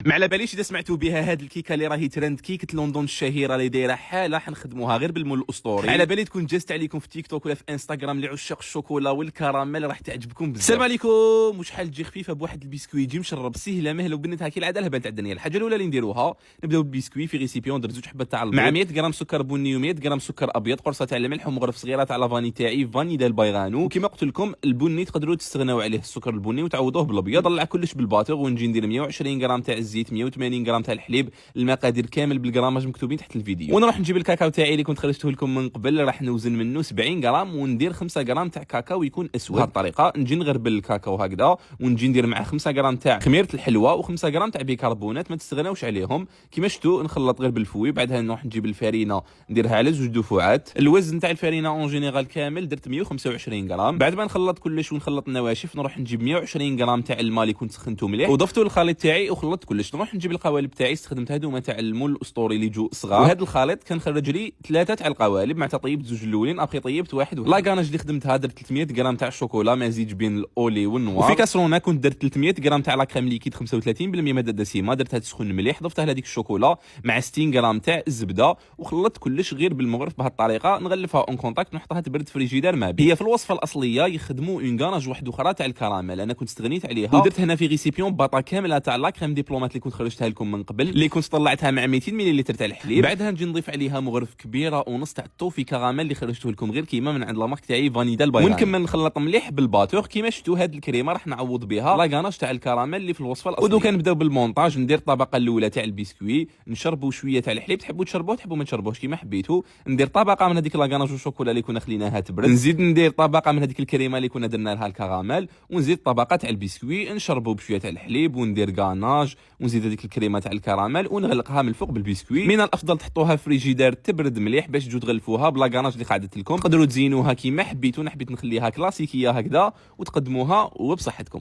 ما على باليش اذا سمعتوا بها هاد الكيكه اللي راهي ترند، كيكه لندن الشهيره اللي دايره حاله حنخدموها غير بالمول الاسطوري. على بالي تكون جازت عليكم في تيك توك ولا في انستغرام لعشاق الشوكولا والكراميل، راح تعجبكم بزاف. السلام عليكم. وشحال تجي خفيفه بواحد البسكوي يجي مشرب سهله مهله وبنتها كي العاده الهبال تاع الدنيا. الحاجه الاولى اللي نديروها نبداو بالبسكوي في ريسيبيون، ندير زوج حبات تاع البيض مع 100 غرام سكر بني و100 غرام سكر ابيض، قرصه تاع الملح ومغرف صغيره تاع لافاني تاعي فاني ديال البيغانو. وكما قلت لكم البني تقدروا تستغناو عليه السكر البني وتعوضوه بالابيض. طلع كلش بالباتور ونجي ندير 120 غرام تاع الزيت، 180 غرام تاع الحليب، المقادير كامل بالغراماج مكتوبين تحت الفيديو. ونروح نجيب الكاكاو تاعي اللي كنت خرجته لكم من قبل، راح نوزن منه 70 غرام وندير 5 غرام تاع كاكاو يكون اسود. بهذه الطريقه نجي نغربل الكاكاو هكذا ونجي ندير مع 5 غرام تاع خميره الحلوى و5 غرام تاع بيكربونات، ما تستغناوش عليهم. كيما شفتوا نخلط غير بالفوي. بعدها نروح نجيب الفرينه نديرها على زوج دفعات. الوزن تاع الفرينه اون جينيرال كامل درت 125 غرام. بعد ما نخلط كلش ونخلط النواشف نروح نجيب 120 غرام تاع الماء اللي كنت سخنته مليح وضفته للخليط تاعي وخلطت كلش. نروح نجيب القوالب تاعي، استخدمت هذوما تاع المول الاسطوري اللي جو صغار، وهذا الخليط كنخرج لي 3 تاع القوالب مع طيبت زوج الاولين، ابخي طيبت واحد. لا كاناج اللي خدمتها درت 300 غرام تاع الشوكولا مزيج بين الاولي والنوار. وفي كاسرونه كنت درت 300 غرام تاع لا كريم ليكيد 35% ماده دسمه، درتها تسخن مليح، ضفتها لهذيك الشوكولا مع 60 غرام تاع الزبده وخلطت كلش غير بالمغرف. بهذه الطريقه نغلفها اون كونتاكت ونحطها تبرد في فريجيدار ما بي. هي في الوصفه الاصليه يخدموا اون كاناج واحده اخرى تاع الكراميل، انا كنت استغنيت عليها ودرت هنا في ريسيبيون باطا كامله تاع لا كريم ديبلومات اللي كنت خرجتها لكم من قبل، اللي كنت طلعتها مع 200 ملل تاع الحليب. بعدها نجي نضيف عليها مغرف كبيره ونص تاع الطوفي كراميل اللي خرجته لكم غير كيما من عند لا مارك تاعي فانيدا البيضاء، ونكمل نخلط مليح بالباتور. كيما شفتوا هاد الكريمه راح نعوض بها لا كاناج تاع الكراميل اللي في الوصفه الاصليه. ودوكا نبداو بالمونطاج. ندير الطبقه الاولى تاع البسكوي، نشربوا شويه تاع الحليب، تحبوا تشربوه تحبوا ما تشربوش كيما حبيتوا. ندير طبقه من هذيك لا كاناج والشوكولا اللي كنا خليناها تبرد، نزيد ندير طبقه من هذيك الكريمه اللي كنا درنا لها الكراميل، ونزيد طبقه تاع البسكوي، نشربوا بشويه تاع الحليب وندير كاناج ونزيد هذيك الكريمه تاع الكراميل ونغلقها من الفوق بالبسكوي. من الافضل تحطوها في فريجيدار تبرد مليح باش تجوا تغلفوها بلا كاناج اللي قعدت لكم. تقدروا تزينوها كيما حبيتوا، انا حبيت نخليها كلاسيكيه هكذا وتقدموها وبصحتكم.